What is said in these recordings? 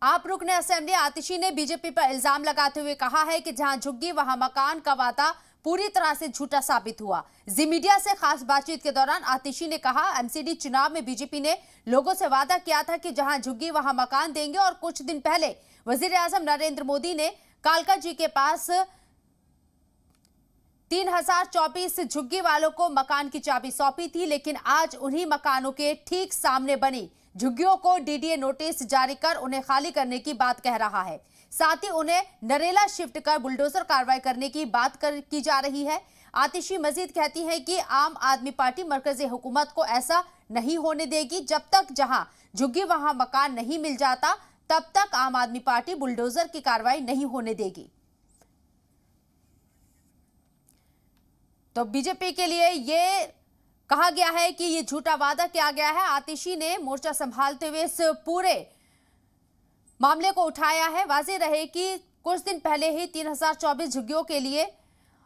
आप रुकन असेंबली आतिशी ने बीजेपी पर इल्जाम लगाते हुए कहा है कि जहां झुग्गी वहां मकान का वादा पूरी तरह से झूठा साबित हुआ। जी मीडिया से खास बातचीत के दौरान आतिशी ने कहा, एमसीडी चुनाव में बीजेपी ने लोगों से वादा किया था कि जहां झुग्गी वहां मकान देंगे और कुछ दिन पहले वजीर आजम नरेंद्र मोदी ने कालका जी के पास 3024 झुग्गी वालों को मकान की चाबी सौंपी थी, लेकिन आज उन्हीं मकानों के ठीक सामने बनी झुग्गियों को डीडीए नोटिस जारी कर उन्हें खाली करने की बात कह रहा है। साथ ही उन्हें नरेला शिफ्ट कर बुलडोजर कार्रवाई करने की बात की जा रही है। आतिशी मजीद कहती है कि आम आदमी पार्टी मरकजी हुकूमत को ऐसा नहीं होने देगी। जब तक जहां झुग्गी वहां मकान नहीं मिल जाता तब तक आम आदमी पार्टी बुलडोजर की कार्रवाई नहीं होने देगी। तो बीजेपी के लिए ये कहा गया है कि ये झूठा वादा किया गया है। आतिशी ने मोर्चा संभालते हुए इस पूरे मामले को उठाया है। वाज़ेह रहे कि कुछ दिन पहले ही 3024 झुग्गियों के लिए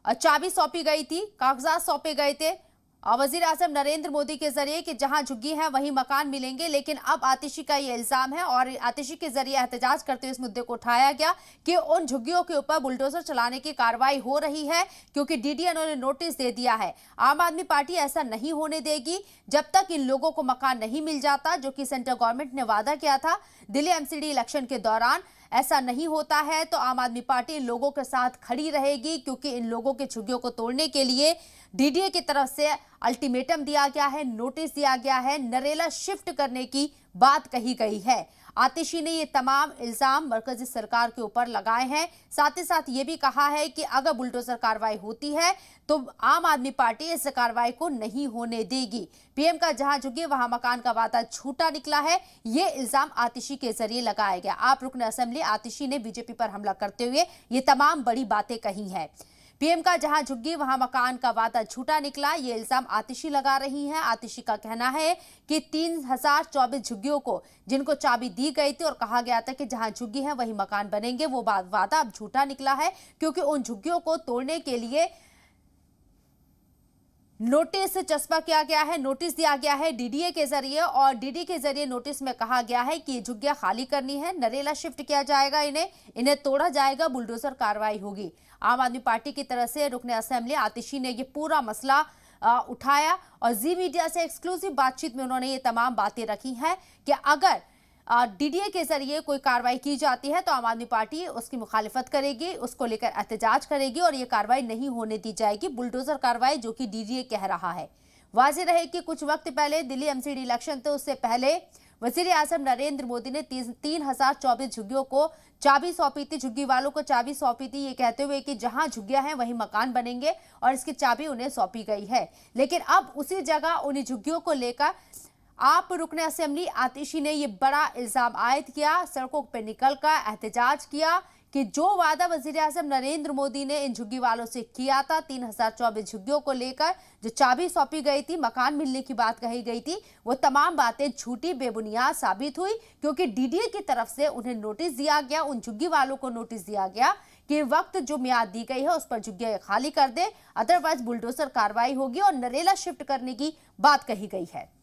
चाबी सौंपी गई थी, कागजात सौंपे गए थे वजीर आजम नरेंद्र मोदी के जरिए कि जहां झुग्गी है वहीं मकान मिलेंगे। लेकिन अब आतिशी का ये इल्जाम है और आतिशी के जरिए एहतजाज करते हुए इस मुद्दे को उठाया गया कि उन झुग्गियों के ऊपर बुलडोजर चलाने की कार्रवाई हो रही है क्योंकि डीडीए ने नोटिस दे दिया है। आम आदमी पार्टी ऐसा नहीं होने देगी जब तक इन लोगों को मकान नहीं मिल जाता, जो कि सेंट्रल गवर्नमेंट ने वादा किया था दिल्ली एमसीडी इलेक्शन के दौरान। ऐसा नहीं होता है तो आम आदमी पार्टी इन लोगों के साथ खड़ी रहेगी क्योंकि इन लोगों के झुग्गियों को तोड़ने के लिए डीडीए की तरफ से अल्टीमेटम दिया गया है, नोटिस दिया गया है, नरेला शिफ्ट करने की बात कही गई है। आतिशी ने ये तमाम इल्जाम मरकजी सरकार के ऊपर लगाए हैं। साथ ही साथ ये भी कहा है कि अगर बुलडोजर कार्रवाई होती है तो आम आदमी पार्टी इस कार्रवाई को नहीं होने देगी। पीएम का जहां झुग्गी वहां मकान का वादा झूठा निकला है, ये इल्जाम आतिशी के जरिए लगाया गया। आप रुकन असेंबली आतिशी ने बीजेपी पर हमला करते हुए ये तमाम बड़ी बातें कही हैं। पीएम का जहां झुग्गी वहां मकान का वादा झूठा निकला, ये इल्जाम आतिशी लगा रही हैं। आतिशी का कहना है कि 3024 झुग्गियों को जिनको चाबी दी गई थी और कहा गया था कि जहां झुग्गी है वहीं मकान बनेंगे, वो वादा अब झूठा निकला है क्योंकि उन झुग्गियों को तोड़ने के लिए नोटिस चस्पा किया गया है, नोटिस दिया गया है डीडीए के जरिए और डीडी के जरिए नोटिस में कहा गया है कि ये झुग्गियां खाली करनी है, नरेला शिफ्ट किया जाएगा, इन्हें तोड़ा जाएगा, बुलडोजर कार्रवाई होगी। आम आदमी पार्टी की तरफ से रुकने असेंबली आतिशी ने ये पूरा मसला उठाया और जी मीडिया से एक्सक्लूसिव बातचीत में उन्होंने ये तमाम बातें रखी हैं कि अगर डीडीए के जरिए कोई कार्रवाई की जाती है तो आम आदमी पार्टी उसकी मुखालिफत करेगी, उसको लेकर एहतजाज करेगी और ये कार्रवाई नहीं होने दी जाएगी, बुलडोजर कार्रवाई जो कि डीडीए कह रहा है। वाज़ेह रहे कि कुछ वक्त पहले दिल्ली एमसीडी इलेक्शन थे, उससे पहले वजीर आजम नरेंद्र मोदी ने 3024 झुग्गियों को चाबी सौंपी थी, झुग्गी वालों को चाबी सौंपी थी, ये कहते हुए कि जहां झुग्गियां हैं वहीं मकान बनेंगे और इसकी चाबी उन्हें सौंपी गई है। लेकिन अब उसी जगह उन्हीं झुग्गियों को लेकर आप रुकने असेंबली आतिशी ने ये बड़ा इल्जाम आयद किया, सड़कों पर निकलकर एहतजाज किया कि जो वादा वजीर आजम नरेंद्र मोदी ने इन झुग्गी वालों से किया था, 3024 झुग्गियों को लेकर जो चाबी सौंपी गई थी, मकान मिलने की बात कही गई थी, वो तमाम बातें झूठी बेबुनियाद साबित हुई क्योंकि डीडीए की तरफ से उन्हें नोटिस दिया गया, उन झुग्गी वालों को नोटिस दिया गया कि वक्त जो मियाद दी गई है उस पर झुग्गियां खाली कर दे, अदरवाइज बुलडोजर कार्रवाई होगी और नरेला शिफ्ट करने की बात कही गई है।